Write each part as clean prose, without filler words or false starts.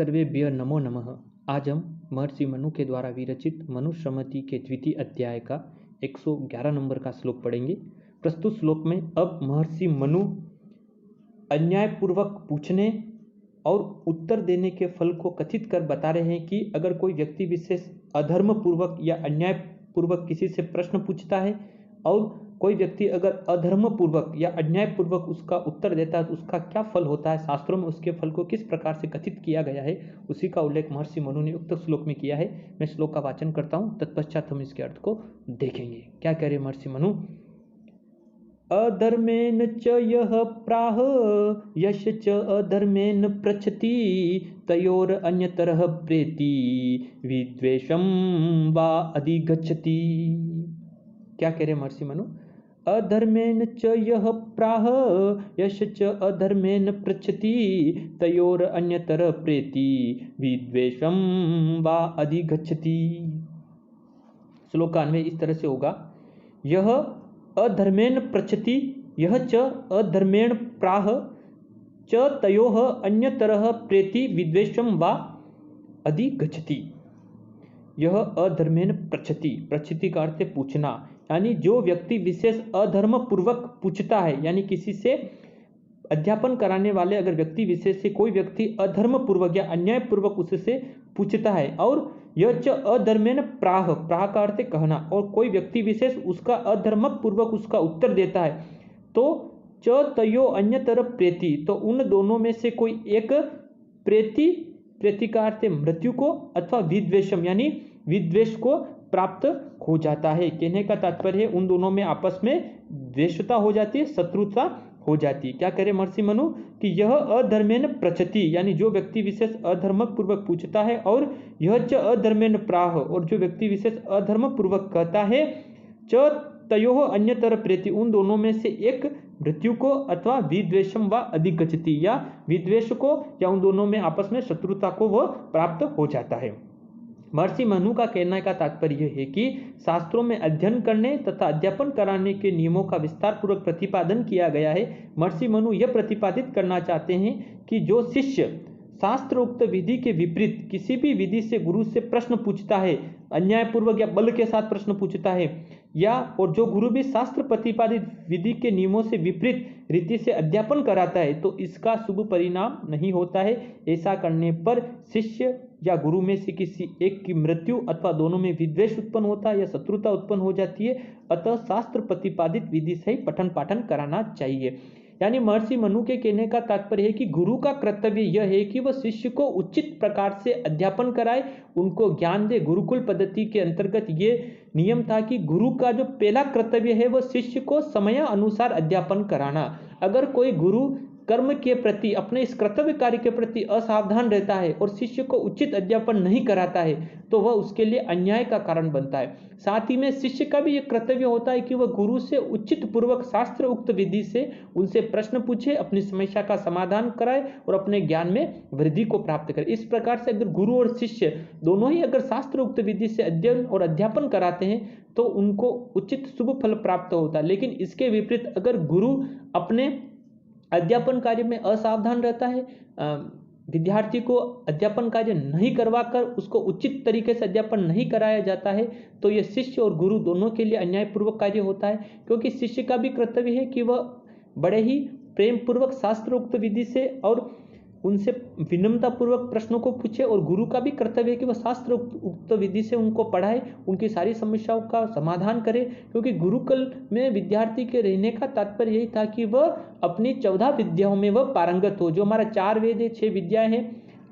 सर्वेभ्य नमो नमः। आज हम महर्षि मनु के द्वारा विरचित मनुस्मृति के द्वितीय अध्याय का 111 नंबर का श्लोक पढ़ेंगे। प्रस्तुत श्लोक में अब महर्षि मनु अन्यायपूर्वक पूछने और उत्तर देने के फल को कथित कर बता रहे हैं कि अगर कोई व्यक्ति विशेष अधर्म पूर्वक या अन्यायपूर्वक किसी से प्रश्न पूछता है और कोई व्यक्ति अगर अधर्म पूर्वक या अन्यायपूर्वक उसका उत्तर देता है तो उसका क्या फल होता है, शास्त्रों में उसके फल को किस प्रकार से कथित किया गया है, उसी का उल्लेख महर्षि मनु ने उक्त श्लोक में किया है। मैं श्लोक का वाचन करता हूँ, तत्पश्चात हम इसके अर्थ को देखेंगे। क्या कह रहे महर्षि मनु? अधर्मेन च यः प्राह यश च अधर्मेन पृच्छति तयोर अन्यतरः प्रेति विद्वेषं वा अधिगच्छति। क्या कह रहे महर्षि मनु? अधर्मेन च यः प्राह यश च अधर्मेन पृच्छति तयोर अन्यतर प्रेति विद्वेषं वा अधिगच्छति। श्लोक का अन्वय इस तरह से होगा, यह अधर्मेन पृच्छति यह च अधर्मेण प्राह च तयोः अन्यतरः प्रेति विद्वेषं वा अधिगच्छति। यह अधर्मेन पृच्छति, पृच्छति का अर्थ है पूछना, यानी जो व्यक्ति विशेष अधर्म पूर्वक पूछता है, यानी किसी से अध्यापन कराने वाले अगर व्यक्ति विशेष से कोई व्यक्ति अधर्म पूर्वक या अन्याय पूर्वक उससे पूछता है और यह च अधर्मेन प्राह, प्राह का अर्थ है कहना, और कोई व्यक्ति विशेष उसका अधर्म पूर्वक उसका उत्तर देता है तो च तयो अन्यतर प्रेति, तो उन दोनों में से कोई एक प्रेति, प्रेति का अर्थ है मृत्यु को, अथवा विद्वेषम यानी विद्वेष को प्राप्त हो जाता है। कहने का तात्पर्य है उन दोनों में आपस में द्वेषता हो जाती है, शत्रुता हो जाती है। क्या करे महर्षि मनु कि यह अधर्मेन पृच्छति, यानी जो व्यक्ति विशेष अधर्म पूर्वक पूछता है, और यह च अधर्मेन प्राह, और जो व्यक्ति विशेष अधर्म पूर्वक कहता है, च तयोः अन्यतर प्रेति, उन दोनों में से एक मृत्यु को अथवा विद्वेषम व अधिगच्छति, या विद्वेष को या उन दोनों में आपस में शत्रुता को वह प्राप्त हो जाता है। महर्षि मनु का कहने का तात्पर्य है कि शास्त्रों में अध्ययन करने तथा अध्यापन कराने के नियमों का विस्तार पूर्वक प्रतिपादन किया गया है। महर्षि मनु यह प्रतिपादित करना चाहते हैं कि जो शिष्य शास्त्रोक्त विधि के विपरीत किसी भी विधि से गुरु से प्रश्न पूछता है, अन्यायपूर्वक या बल के साथ प्रश्न पूछता है, या और जो गुरु भी शास्त्र प्रतिपादित विधि के नियमों से विपरीत रीति से अध्यापन कराता है, तो इसका शुभ परिणाम नहीं होता है। ऐसा करने पर शिष्य या गुरु में से किसी एक की मृत्यु अथवा दोनों में विद्वेष उत्पन्न होता है या शत्रुता उत्पन्न हो जाती है। अतः शास्त्र प्रतिपादित विधि से ही पठन पाठन कराना चाहिए। यानी महर्षि मनु के कहने का तात्पर्य है कि गुरु का कर्तव्य यह है कि वह शिष्य को उचित प्रकार से अध्यापन कराए, उनको ज्ञान दे। गुरुकुल पद्धति के अंतर्गत ये नियम था कि गुरु का जो पहला कर्तव्य है वह शिष्य को समय अनुसार अध्यापन कराना। अगर कोई गुरु कर्म के प्रति, अपने इस कर्तव्य कार्य के प्रति असावधान रहता है और शिष्य को उचित अध्यापन नहीं कराता है तो वह उसके लिए अन्याय का कारण बनता है। साथ ही में शिष्य का भी यह कर्तव्य होता है कि वह गुरु से उचित पूर्वक शास्त्र उक्त विधि से उनसे प्रश्न पूछे, अपनी समस्या का समाधान कराए और अपने ज्ञान में वृद्धि को प्राप्त करे। इस प्रकार से अगर गुरु और शिष्य दोनों ही अगर शास्त्र उक्त विधि से अध्ययन और अध्यापन कराते हैं तो उनको उचित शुभ फल प्राप्त होता है। लेकिन इसके विपरीत अगर गुरु अपने अध्यापन कार्य में असावधान रहता है, विद्यार्थी को अध्यापन कार्य नहीं करवाकर उसको उचित तरीके से अध्यापन नहीं कराया जाता है, तो यह शिष्य और गुरु दोनों के लिए अन्यायपूर्वक कार्य होता है। क्योंकि शिष्य का भी कर्तव्य है कि वह बड़े ही प्रेम पूर्वक शास्त्रोक्त विधि से और उनसे विनम्रता पूर्वक प्रश्नों को पूछे, और गुरु का भी कर्तव्य है कि वह शास्त्र उक्त विधि से उनको पढ़ाए, उनकी सारी समस्याओं का समाधान करे। क्योंकि गुरुकुल में विद्यार्थी के रहने का तात्पर्य यही था कि वह अपनी 14 विद्याओं में वह पारंगत हो। जो हमारा 4 वेद है, 6 विद्याएं हैं,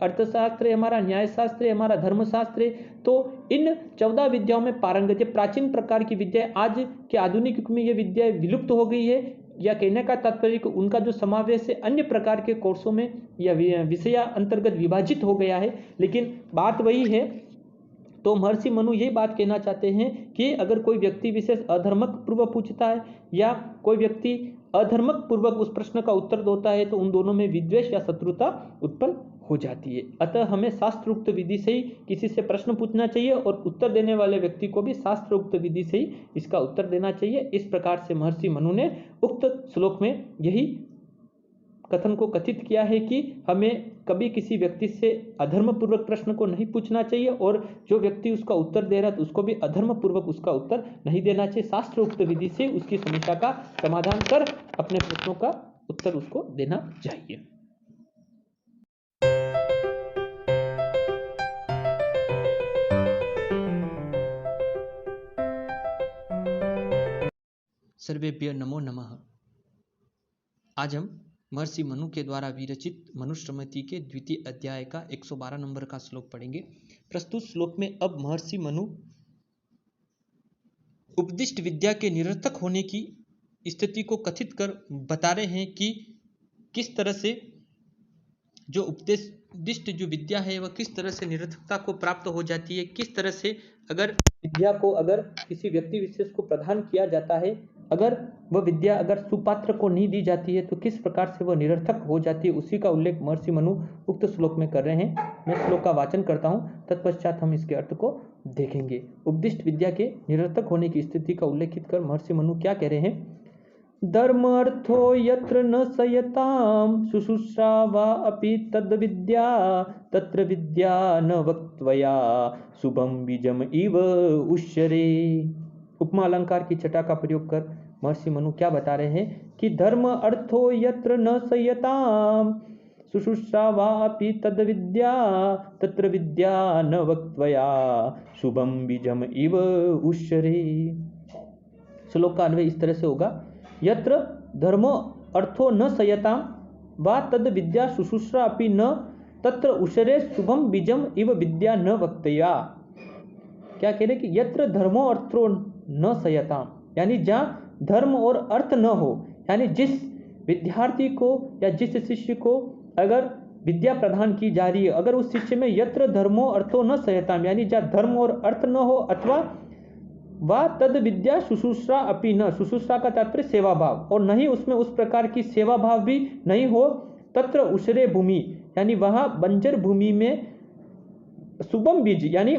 अर्थशास्त्र है हमारा, न्यायशास्त्र है हमारा, धर्मशास्त्र है, तो इन 14 विद्याओं में पारंगत है। प्राचीन प्रकार की विद्याएं, आज के आधुनिक युग में ये विद्याएं विलुप्त हो गई है, या कहने का तात्पर्य कि उनका जो समावेश है अन्य प्रकार के कोर्सों में या विषय अंतर्गत विभाजित हो गया है। लेकिन बात वही है। तो महर्षि मनु यही बात कहना चाहते हैं कि अगर कोई व्यक्ति विशेष अधर्मक पूर्वक पूछता है या कोई व्यक्ति अधर्मक पूर्वक उस प्रश्न का उत्तर देता है तो उन दोनों में विद्वेष या शत्रुता उत्पन्न हो जाती है। अतः हमें शास्त्रोक्त विधि से ही किसी से प्रश्न पूछना चाहिए और उत्तर देने वाले व्यक्ति को भी शास्त्रोक्त विधि से ही इसका उत्तर देना चाहिए। इस प्रकार से महर्षि मनु ने उक्त श्लोक में यही कथन को कथित किया है कि हमें कभी किसी व्यक्ति से अधर्म पूर्वक प्रश्न को नहीं पूछना चाहिए और जो व्यक्ति उसका उत्तर दे रहा है तो उसको भी अधर्म पूर्वक उसका उत्तर नहीं देना चाहिए। शास्त्रोक्त विधि से उसकी समस्या का समाधान कर अपने प्रश्नों का उत्तर उसको देना चाहिए। सर्वेभ्य नमो नमः। आज हम महर्षि मनु के द्वारा विरचित मनुस्मृति के द्वितीय अध्याय का 112 नंबर का श्लोक पढ़ेंगे। प्रस्तुत श्लोक में अब महर्षि मनु उपदिष्ट विद्या के निरर्थक होने की स्थिति को कथित कर बता रहे हैं कि किस तरह से जो उपदिष्ट जो विद्या है वह किस तरह से निरर्थकता को प्राप्त हो जाती है, किस तरह से अगर विद्या को अगर किसी व्यक्ति विशेष को प्रदान किया जाता है, अगर वह विद्या अगर सुपात्र को नहीं दी जाती है तो किस प्रकार से वह निरर्थक हो जाती है, उसी का उल्लेख महर्षि मनु उक्त श्लोक में कर रहे हैं। मैं श्लोक का वाचन करता हूँ, तत्पश्चात हम इसके अर्थ को देखेंगे। उपदिष्ट विद्या के निरर्थक होने की स्थिति का उल्लेखित कर महर्षि मनु क्या कह रहे हैं। धर्म अर्थो यत्र न सयताम शुश्रूषा वा अपि तद विद्या तत्र विद्या न वक्त्वया शुभम बीजम इव उष्यरे। उपमा अलंकार की छटा का प्रयोग कर महर्षि मनु क्या बता रहे हैं कि धर्म अर्थो यत्र न सयताम शुश्रूषा वा अपि तद विद्या तत्र विद्या न वक्त्वया शुभम बीजम इव उष्यरे। श्लोक का अन्वय इस तरह से होगा। यत्र धर्मो अर्थो न सयताम वा तद विद्या शुश्रूषा अपि न तत्र उषरे शुभम बीजम इव विद्या न वक्तया। क्या कह रहे कि यत्र धर्मो अर्थो न सयताम, यानी जहाँ धर्म और अर्थ न हो, यानी जिस विद्यार्थी को या जिस शिष्य को अगर विद्या प्रदान की जा रही है, अगर उस शिष्य में यत्र धर्मो अर्थो न सयताम, यानी जहाँ धर्म और अर्थ न हो, अथवा वा तद विद्या शुश्रूषा अपि न, शुश्रूषा का तात्पर्य सेवा भाव, और नहीं उसमें उस प्रकार की सेवा भाव भी नहीं हो, तत्र उषरे भूमि, यानी वहाँ बंजर भूमि में शुभम बीज, यानी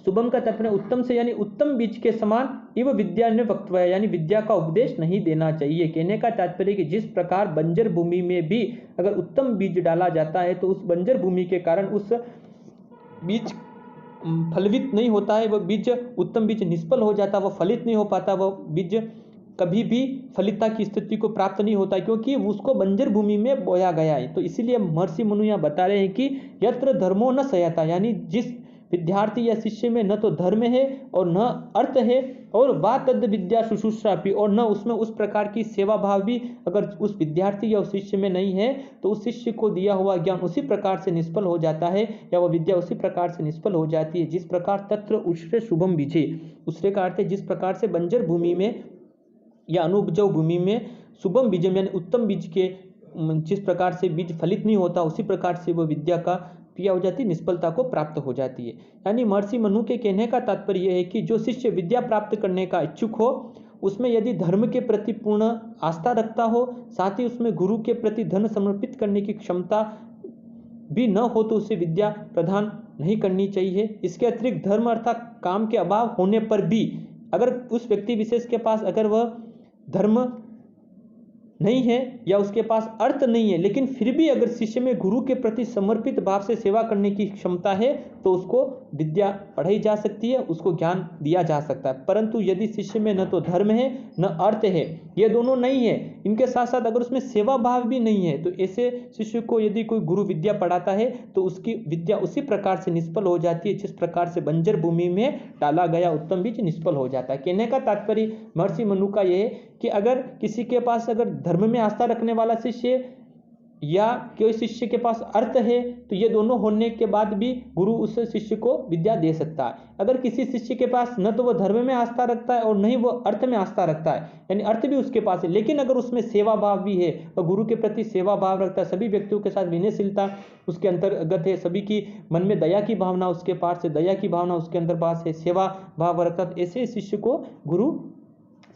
शुभम का तात्पर्य उत्तम से, यानी उत्तम बीज के समान इव विद्या ने वक्तव्य, यानी विद्या का उपदेश नहीं देना चाहिए। कहने का तात्पर्य कि जिस प्रकार बंजर भूमि में भी अगर उत्तम बीज डाला जाता है तो उस बंजर भूमि के कारण उस बीज फलवित नहीं होता है, वह बीज उत्तम बीज निष्फल हो जाता, वह फलित नहीं हो पाता, वह बीज कभी भी फलितता की स्थिति को प्राप्त नहीं होता, क्योंकि उसको बंजर भूमि में बोया गया है। तो इसीलिए महर्षि मनु यहाँ बता रहे हैं कि यत्र धर्मो न सयता, यानी जिस विद्यार्थी या शिष्य में न तो धर्म है और न अर्थ है, और वा तद विद्या शुश्रूषा भी, और न उसमें उस प्रकार की सेवा भाव भी अगर उस विद्यार्थी या उस शिष्य में नहीं है, तो उस शिष्य को दिया हुआ ज्ञान उसी प्रकार से निष्फल हो जाता है, या वह विद्या उसी प्रकार से निष्फल हो जाती है जिस प्रकार तत्र उष्रे शुभम बीजे। उसरे का अर्थ है जिस प्रकार से बंजर भूमि में या अनुपजाऊ भूमि में शुभम बीजम, यानी उत्तम बीज के जिस प्रकार से बीज फलित नहीं होता, उसी प्रकार से वह विद्या का क्रिया हो जाती है, निष्फलता को प्राप्त हो जाती है। यानी महर्षि मनु के कहने का तात्पर्य यह है कि जो शिष्य विद्या प्राप्त करने का इच्छुक हो, उसमें यदि धर्म के प्रति पूर्ण आस्था रखता हो, साथ ही उसमें गुरु के प्रति धन समर्पित करने की क्षमता भी न हो, तो उसे विद्या प्रदान नहीं करनी चाहिए। इसके अतिरिक्त धर्म अर्थात काम के अभाव होने पर भी अगर उस व्यक्ति विशेष के पास अगर वह धर्म नहीं है या उसके पास अर्थ नहीं है, लेकिन फिर भी अगर शिष्य में गुरु के प्रति समर्पित भाव से सेवा करने की क्षमता है, तो उसको विद्या पढ़ाई जा सकती है, उसको ज्ञान दिया जा सकता है। परंतु यदि शिष्य में न तो धर्म है न अर्थ है, ये दोनों नहीं है, इनके साथ साथ अगर उसमें सेवा भाव भी नहीं है, तो ऐसे शिष्य को यदि कोई गुरु विद्या पढ़ाता है तो उसकी विद्या उसी प्रकार से निष्फल हो जाती है जिस प्रकार से बंजर भूमि में डाला गया उत्तम बीज निष्फल हो जाता है। कहने का तात्पर्य महर्षि मनु का यह है कि अगर किसी के पास अगर धर्म में आस्था रखने वाला शिष्य या कोई शिष्य के पास अर्थ है, तो ये दोनों होने के बाद भी गुरु उस शिष्य को विद्या दे सकता है। अगर किसी शिष्य के पास न तो वह धर्म में आस्था रखता है और न ही वह अर्थ में आस्था रखता है, यानी अर्थ भी उसके पास है, लेकिन अगर उसमें सेवा भाव भी है, वह गुरु के प्रति सेवा भाव रखता है, सभी व्यक्तियों के साथ विनयशीलता उसके अंतर्गत है, सभी की मन में दया की भावना उसके पास है, दया की भावना उसके अंदर पास है, सेवा भाव रखता है, ऐसे शिष्य को गुरु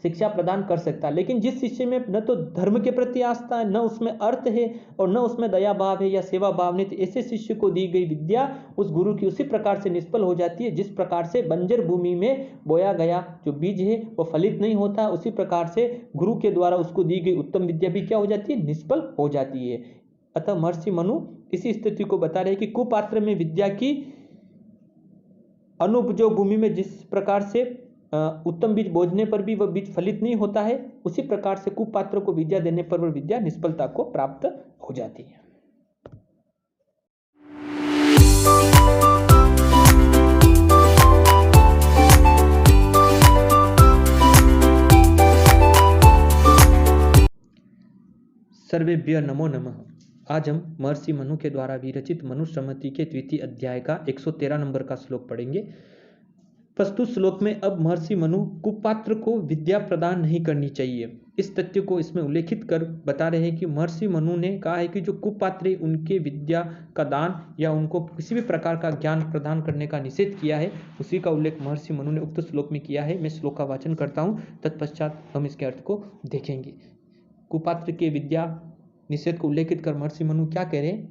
शिक्षा प्रदान कर सकता है। लेकिन जिस शिष्य में न तो धर्म के प्रति आस्था है, न उसमें अर्थ है और न उसमें दया भाव है या सेवा भाव नहीं, तो ऐसे शिष्य को दी गई विद्या उस गुरु की उसी प्रकार से निष्फल हो जाती है जिस प्रकार से बंजर भूमि में बोया गया जो बीज है वो फलित नहीं होता, उसी प्रकार से गुरु के द्वारा उसको दी गई उत्तम विद्या भी क्या हो जाती है, निष्फल हो जाती है। अतः महर्षि मनु इसी स्थिति को बता रहे हैं कि कुपात्र में विद्या की अनुपजो भूमि में जिस प्रकार से उत्तम बीज बोझने पर भी वह बीज फलित नहीं होता है, उसी प्रकार से कुपात्र को विद्या देने पर वह विद्या निष्फलता को प्राप्त हो जाती है। सर्वेभ्य नमो नमः। आज हम महर्षि मनु के द्वारा विरचित मनुस्मृति के द्वितीय अध्याय का 113 नंबर का श्लोक पढ़ेंगे। प्रस्तुत श्लोक में अब महर्षि मनु कुपात्र को विद्या प्रदान नहीं करनी चाहिए, इस तथ्य को इसमें उल्लेखित कर बता रहे हैं कि महर्षि मनु ने कहा है कि जो कुपात्र उनके विद्या का दान या उनको किसी भी प्रकार का ज्ञान प्रदान करने का निषेध किया है, उसी का उल्लेख महर्षि मनु ने उक्त श्लोक में किया है। मैं श्लोक का वाचन करता हूँ, तत्पश्चात हम इसके अर्थ को देखेंगे। कुपात्र के विद्या निषेध को उल्लेखित कर महर्षि मनु क्या कह रहे हैं,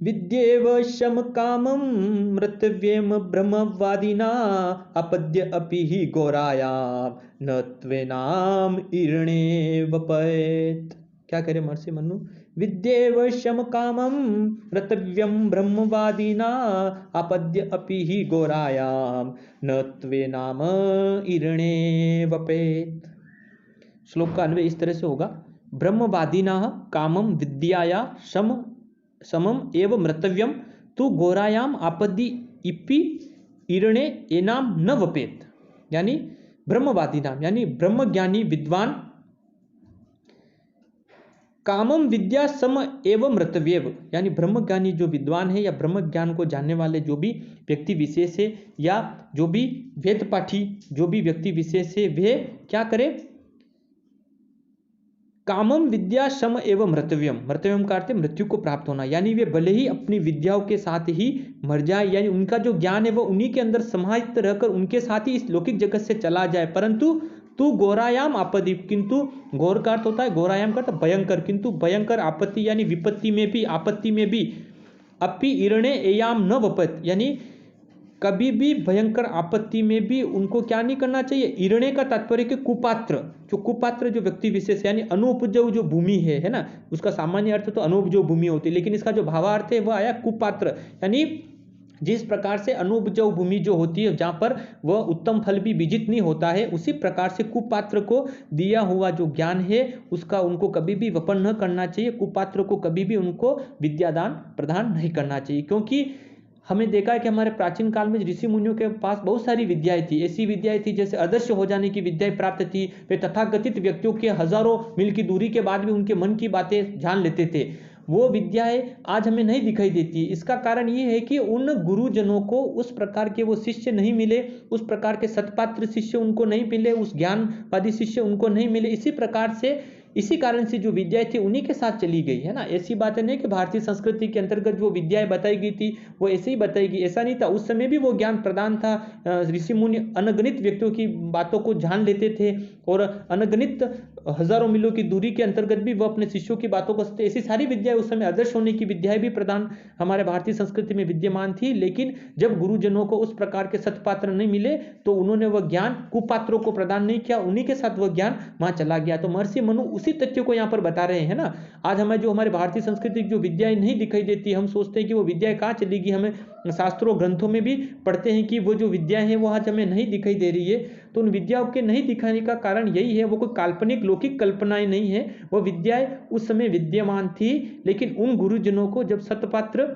विद्येव शम कामम मृतव्येम ब्रह्मवादिना अपद्य अपि हि घोरायाम न त्वेनाम ईर्णे वपेत। क्या कह रहे महर्षि मनु, विद्येव शम कामम मृतव्यम ब्रह्मवादिना अपद्य अपि हि घोरायाम न त्वेनाम ईर्णे वपेत। श्लोक का अन्वय इस तरह से होगा, ब्रह्मवादिना कामम विद्याया समम एव मृतव्यम तु घोरायाम आपदि इपि ईर्णे एनाम न वपेत। यानी ब्रह्मवादिना यानी ब्रह्मज्ञानी विद्वान कामम विद्या सम एवं मृतव्यव, यानी ब्रह्मज्ञानी जो विद्वान है या ब्रह्म ज्ञान को जानने वाले जो भी व्यक्ति विशेष है या जो भी वेद पाठी जो भी व्यक्ति विशेष है, वे क्या करे, कामम विद्या सम एवं मृतव्यम, मृतव्यम का अर्थ है मृत्यु को प्राप्त होना, यानी वे भले ही अपनी विद्याओं के साथ ही मर जाए, यानी उनका जो ज्ञान है वो उन्हीं के अंदर समाहित रहकर उनके साथ ही इस लौकिक जगत से चला जाए, परंतु तू घोरायाम आपत्ति, किंतु घोर का अर्थ होता है, घोरायाम का अर्थ भयंकर, किंतु भयंकर आपत्ति यानी विपत्ति में भी, आपत्ति में भी, अपि ईर्णे एयाम न वपत, यानी कभी भी भयंकर आपत्ति में भी उनको क्या नहीं करना चाहिए। ईर्णे का तात्पर्य कि कुपात्र, जो कुपात्र जो व्यक्ति विशेष यानी अनुपजाऊ जो भूमि है ना, उसका सामान्य अर्थ तो अनुपजाऊ भूमि होती है, लेकिन इसका जो भावार्थ है वह आया कुपात्र, यानी जिस प्रकार से अनुपजाऊ भूमि जो होती है जहाँ पर वह उत्तम फल भी बीजित नहीं होता है, उसी प्रकार से कुपात्र को दिया हुआ जो ज्ञान है उसका उनको कभी भी वपन न करना चाहिए, कुपात्र को कभी भी उनको विद्यादान प्रदान नहीं करना चाहिए। क्योंकि हमें देखा है कि हमारे प्राचीन काल में ऋषि मुनियों के पास बहुत सारी विद्याएं थी, ऐसी विद्याएं थी जैसे अदृश्य हो जाने की विद्याएं प्राप्त थी, वे तथाकथित व्यक्तियों के हजारों मील की दूरी के बाद भी उनके मन की बातें जान लेते थे, वो विद्याएं आज हमें नहीं दिखाई देती। इसका कारण ये है कि उन गुरुजनों को उस प्रकार के वो शिष्य नहीं मिले, उस प्रकार के सत्पात्र शिष्य उनको नहीं मिले, उस ज्ञानवादी शिष्य उनको नहीं मिले, इसी प्रकार से इसी कारण से जो विद्याएं थी उन्हीं के साथ चली गई है ना। ऐसी बात नहीं कि भारतीय संस्कृति के अंतर्गत जो विद्याएं बताई गई थी वो ऐसे ही बताई गई, ऐसा नहीं था। उस समय भी वो ज्ञान प्रदान था, ऋषि मुनि अनगणित व्यक्तियों की बातों को जान लेते थे और अनगणित हजारों मीलों की दूरी के अंतर्गत भी वो अपने शिष्यों की बातों को ऐसी सारी विद्याएं उस समय आदर्श होने की विद्याएं भी प्रदान हमारे भारतीय संस्कृति में विद्यमान थी। लेकिन जब गुरुजनों को उस प्रकार के सत्पात्र नहीं मिले तो उन्होंने वह ज्ञान कुपात्रों को प्रदान नहीं किया, उन्हीं के साथ वह ज्ञान वहां चला गया। तो महर्षि मनु उसी तथ्य को यहाँ पर बता रहे हैं ना। आज हमें जो हमारे भारतीय संस्कृति जो विद्याएं नहीं दिखाई देती, हम सोचते हैं कि वो विद्याएं कहाँ चली गई, हमें शास्त्रों ग्रंथों में भी पढ़ते हैं कि वो जो विद्याएं हैं वो आज हमें नहीं दिखाई दे रही है। तो उन विद्याओं के नहीं दिखाने का कारण यही है, वो कोई काल्पनिक लौकिक कल्पनाएं नहीं है, वो विद्याएं उस समय विद्यमान थी, लेकिन उन गुरुजनों को जब सतपात्र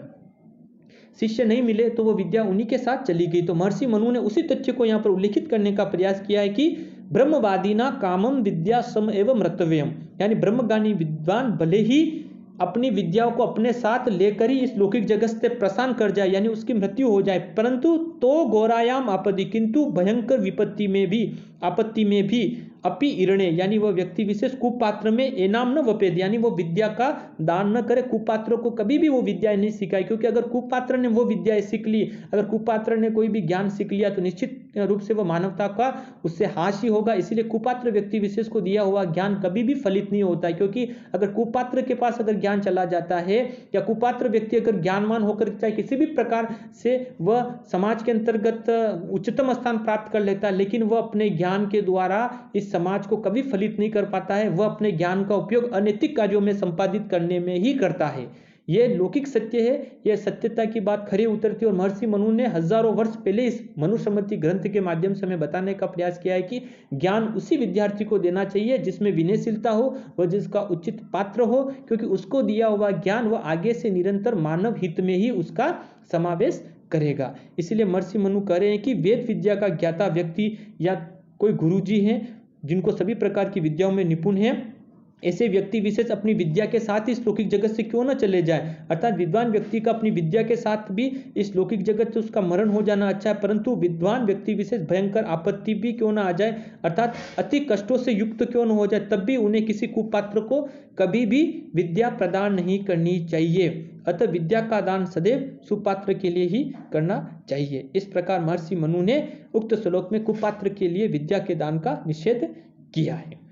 शिष्य नहीं मिले तो वो विद्या उन्हीं के साथ चली गई। तो महर्षि मनु ने उसी तथ्य को यहाँ पर उल्लेखित करने का प्रयास किया है कि ब्रह्मवादिना कामम विद्या सम एवं मृतव्यम, यानी ब्रह्मज्ञानी विद्वान भले ही अपनी विद्याओं को अपने साथ लेकर ही इस लौकिक जगत से प्रस्थान कर जाए, यानी उसकी मृत्यु हो जाए, परंतु तो घोरायाम आपत्ति, किंतु भयंकर विपत्ति में भी, आपत्ति में भी, अपि ईर्णे, यानी वह व्यक्ति विशेष कुपात्र में एनाम न वपेद, यानी वो विद्या का दान न करे, कुपात्रों को कभी भी वो विद्याएं नहीं सिखाई। क्योंकि अगर कुपात्र ने वो विद्याएं सीख ली, अगर कुपात्र ने कोई भी ज्ञान सीख लिया तो निश्चित रूप से वह मानवता का उससे हास ही होगा। इसीलिए कुपात्र व्यक्ति विशेष को दिया हुआ ज्ञान कभी भी फलित नहीं होता है, क्योंकि अगर कुपात्र के पास अगर ज्ञान चला जाता है या कुपात्र व्यक्ति अगर ज्ञानवान होकर चाहे किसी भी प्रकार से वह समाज के अंतर्गत उच्चतम स्थान प्राप्त कर लेता है, लेकिन वह अपने ज्ञान के द्वारा इस समाज को कभी फलित नहीं कर पाता है। वह अपने ज्ञान का उपयोग अनैतिक कार्यों में संपादित करने में ही करता है। यह लौकिक सत्य है। यह सत्यता की बात खरी उतरती है और महर्षि मनु ने हजारों वर्ष पहले इस मनुस्मृति ग्रंथ के माध्यम से हमें बताने का प्रयास किया है कि ज्ञान उसी विद्यार्थी को देना चाहिए जिसमें विनयशीलता हो, वह जिसका उचित पात्र हो, क्योंकि उसको दिया हुआ ज्ञान वह आगे से निरंतर मानव हित में ही उसका समावेश करेगा। इसलिए महर्षि मनु कह रहे हैं कि वेद विद्या का ज्ञाता व्यक्ति या कोई गुरुजी हैं जिनको सभी प्रकार की विद्याओं में निपुण है, ऐसे व्यक्ति विशेष अपनी विद्या के साथ इस लौकिक जगत से क्यों न चले जाए। अर्थात विद्वान व्यक्ति का अपनी विद्या के साथ भी इस लौकिक जगत से उसका मरण हो जाना अच्छा है, परंतु विद्वान व्यक्ति विशेष भयंकर आपत्ति भी क्यों न आ जाए, अर्थात अति कष्टों से युक्त क्यों न हो जाए, तब भी उन्हें किसी कुपात्र को कभी भी विद्या प्रदान नहीं करनी चाहिए। अतः विद्या का दान सदैव सुपात्र के लिए ही करना चाहिए। इस प्रकार महर्षि मनु ने उक्त श्लोक में कुपात्र के लिए विद्या के दान का निषेध किया है।